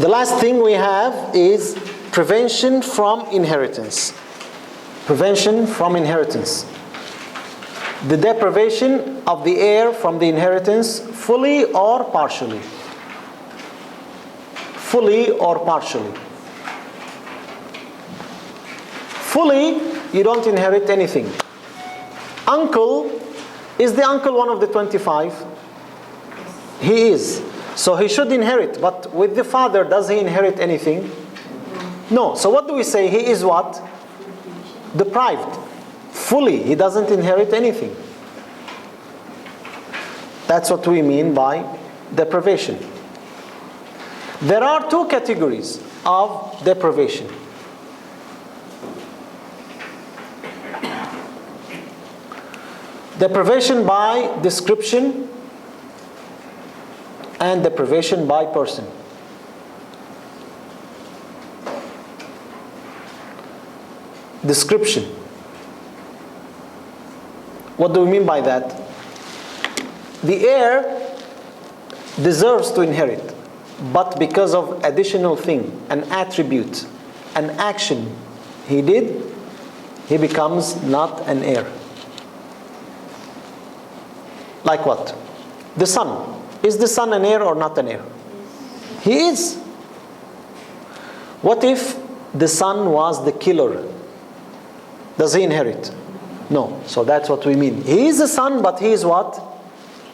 The last thing we have is prevention from inheritance. Prevention from inheritance. The deprivation of the heir from the inheritance, fully or partially. Fully or partially. Fully, you don't inherit anything. Uncle, is the uncle one of the 25? He is. So he should inherit. But with the father, does he inherit anything? No. So what do we say? He is what? Deprived. Fully. He doesn't inherit anything. That's what we mean by deprivation. There are two categories of deprivation. Deprivation by description and deprivation by person. Description. What do we mean by that? The heir deserves to inherit, but because of additional thing, an attribute, an action he did, he becomes not an heir. Like what? The son. Is the son an heir or not an heir? He is. What if the son was the killer? Does he inherit? No. So that's what we mean. He is a son, but he is what?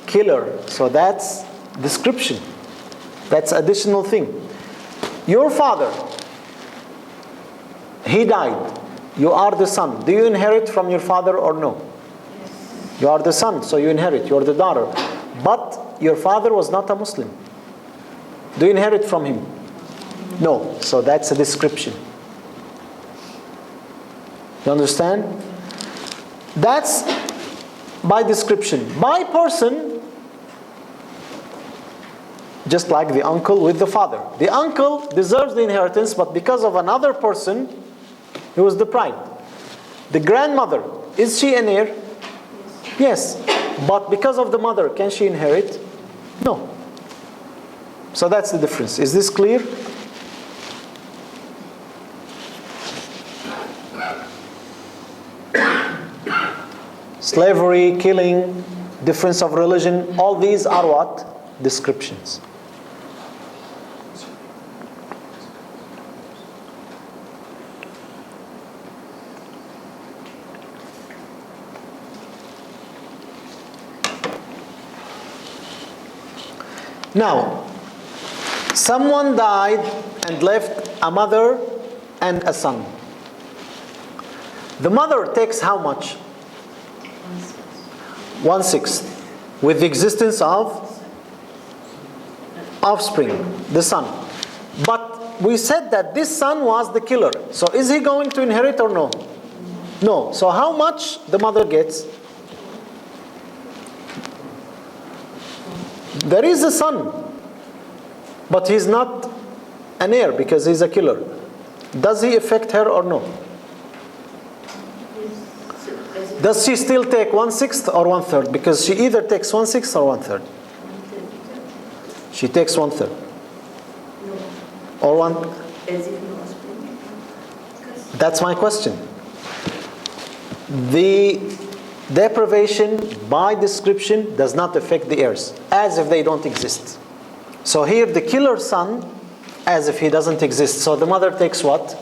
Killer. So that's description. That's additional thing. Your father, he died. You are the son. Do you inherit from your father or no? You are the son, so you inherit. You are the daughter. But your father was not a Muslim. Do you inherit from him? No. So that's a description. You understand? That's by description. By person, just like the uncle with the father. The uncle deserves the inheritance, but because of another person, he was deprived. The grandmother, is she an heir? Yes. But because of the mother, can she inherit? No. So that's the difference. Is this clear? Slavery, killing, difference of religion, all these are what? Descriptions. Now, someone died and left a mother and a son. The mother takes how much? 1/6, with the existence of offspring, the son. But we said that this son was the killer. So is he going to inherit or no? No. So how much the mother gets? There is a son, but he's not an heir because he's a killer. Does he affect her or no? Does she still take 1/6 or 1/3? Because she either takes 1/6 or 1/3. She takes 1/3. Or one. That's my question. The deprivation by description does not affect the heirs, as if they don't exist. So here the killer son, as if he doesn't exist. So the mother takes what?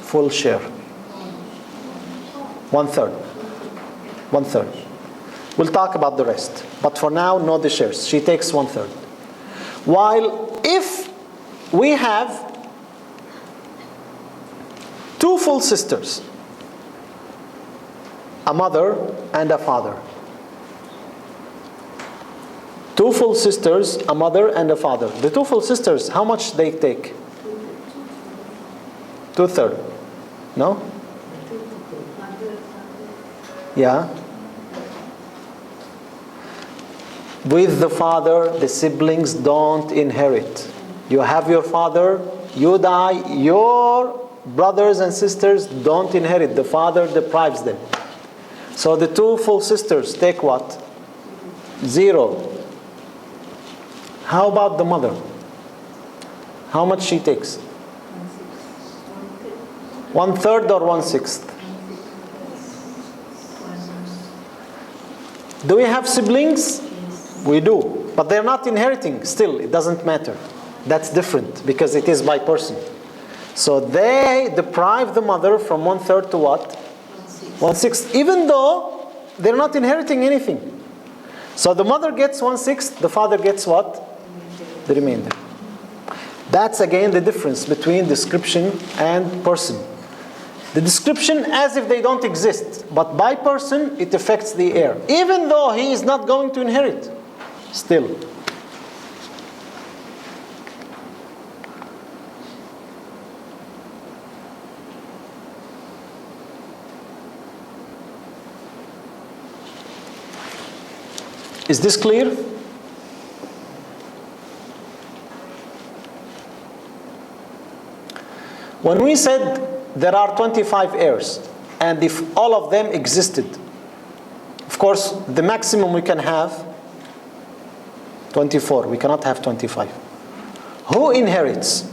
Full share. 1/3. 1/3. We'll talk about the rest. But for now, no the shares. She takes 1/3. While if we have two full sisters, a mother and a father. Two full sisters, a mother and a father. The two full sisters, how much they take? 2/3. No? Yeah. With the father, the siblings don't inherit. You have your father, you die, your brothers and sisters don't inherit. The father deprives them. So the two full sisters take what? 0. How about the mother? How much she takes? 1/3 or 1/6? Do we have siblings? We do. But they're not inheriting. Still, it doesn't matter. That's different because it is by person. So they deprive the mother from 1/3 to what? 1/6. Even though they're not inheriting anything. So the mother gets 1/6, the father gets what? The remainder. That's again the difference between description and person. The description as if they don't exist, but by person it affects the heir. Even though he is not going to inherit, still. Is this clear? When we said there are 25 heirs, and if all of them existed, of course, the maximum we can have 24. We cannot have 25. Who inherits?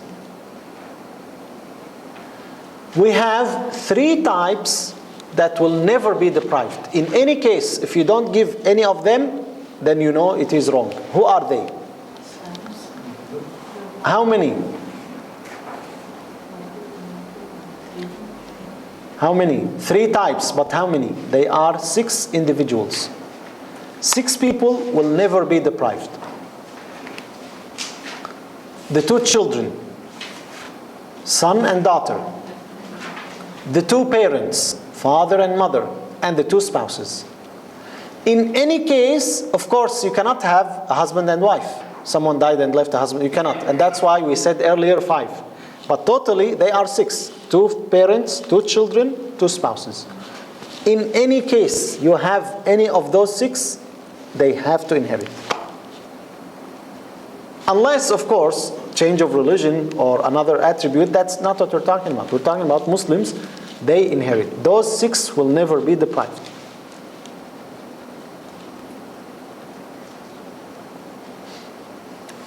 We have 3 types that will never be deprived. In any case, if you don't give any of them, then you know it is wrong. Who are they? How many? How many? 3 types, but how many? They are 6 individuals. 6 people will never be deprived. The 2 children, son and daughter. The 2 parents, father and mother, and the 2 spouses. In any case, of course, you cannot have a husband and wife. Someone died and left a husband. You cannot. And that's why we said earlier 5. But totally, they are 6. 2 parents, 2 children, 2 spouses. In any case, you have any of those 6, they have to inherit. Unless, of course, change of religion or another attribute, that's not what we're talking about. We're talking about Muslims, they inherit. Those 6 will never be deprived.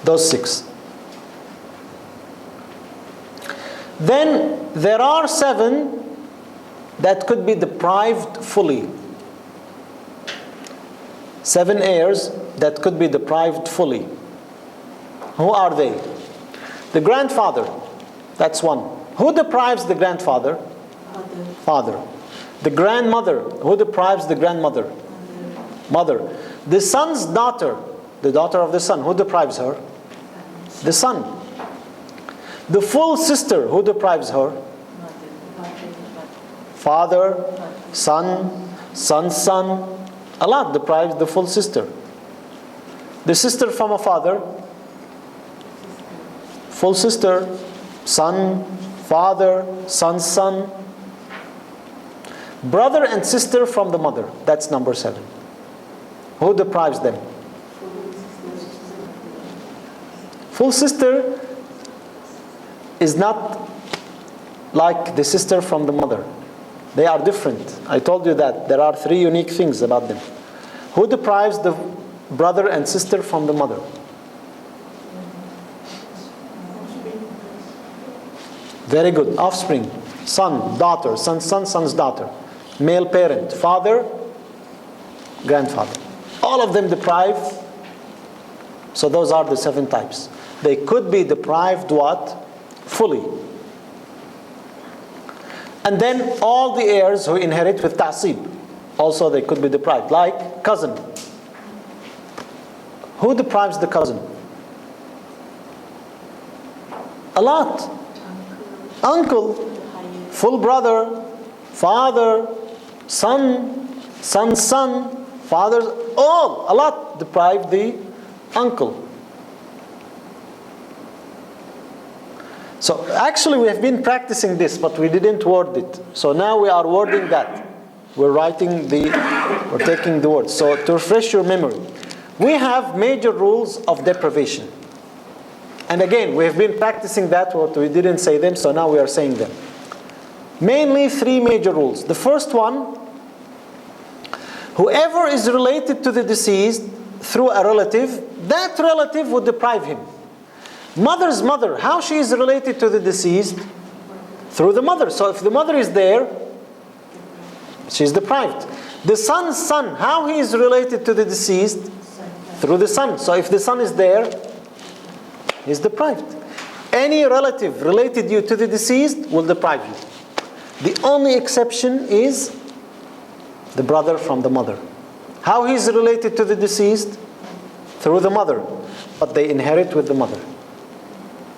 Those 6. Then there are 7 that could be deprived fully. 7 heirs that could be deprived fully. Who are they? The grandfather, that's 1. Who deprives the grandfather? Father. The grandmother, who deprives the grandmother? Mother. The son's daughter, the daughter of the son, who deprives her? The son. The full sister, who deprives her? Father, son, son's son. Allah deprives the full sister. The sister from a father, full sister, son, father, son's son. Brother and sister from the mother, that's number 7. Who deprives them? Full sister is not like the sister from the mother. They are different. I told you that. There are 3 unique things about them. Who deprives the brother and sister from the mother? Very good. Offspring. Son, daughter. Son's son, son's daughter. Male parent. Father, grandfather. All of them deprive. So those are the 7 types. They could be deprived what? Fully. And then all the heirs who inherit with ta'sib, also they could be deprived. Like cousin. Who deprives the cousin? A lot. Uncle, full brother, father, son, son's son, father's, all, a lot deprive the uncle. So actually we have been practicing this, but we didn't word it. So now we are wording that. We're taking the words. So to refresh your memory, we have major rules of deprivation. And again, we have been practicing that, but we didn't say them, so now we are saying them. Mainly 3 major rules. The first one, whoever is related to the deceased through a relative, that relative would deprive him. Mother's mother, how she is related to the deceased? Through the mother. So if the mother is there, she is deprived. The son's son, how he is related to the deceased? Through the son. So if the son is there, he is deprived. Any relative related you to the deceased will deprive you. The only exception is the brother from the mother. How he is related to the deceased? Through the mother. But they inherit with the mother.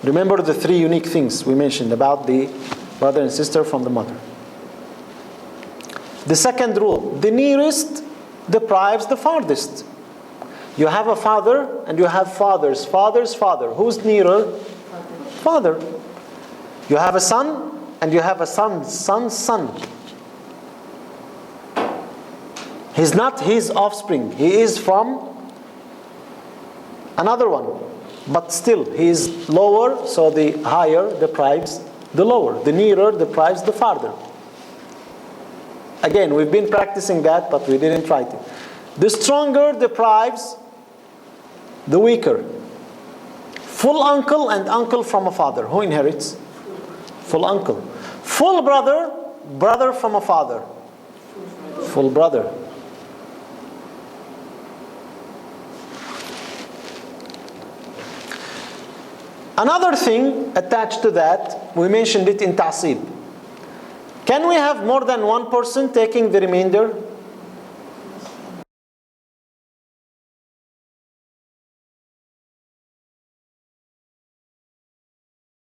Remember the three unique things we mentioned about the brother and sister from the mother. The second rule, the nearest deprives the farthest. You have a father and you have father's father. Who's nearer? Father. You have a son and you have a son's son. He's not his offspring. He is from another one. But still, he is lower, so the higher deprives the lower. The nearer deprives the farther. Again, we've been practicing that, but we didn't write it. The stronger deprives the weaker. Full uncle and uncle from a father. Who inherits? Full uncle. Full brother, brother from a father. Full brother. Another thing attached to that, we mentioned it in ta'sib. Can we have more than one person taking the remainder?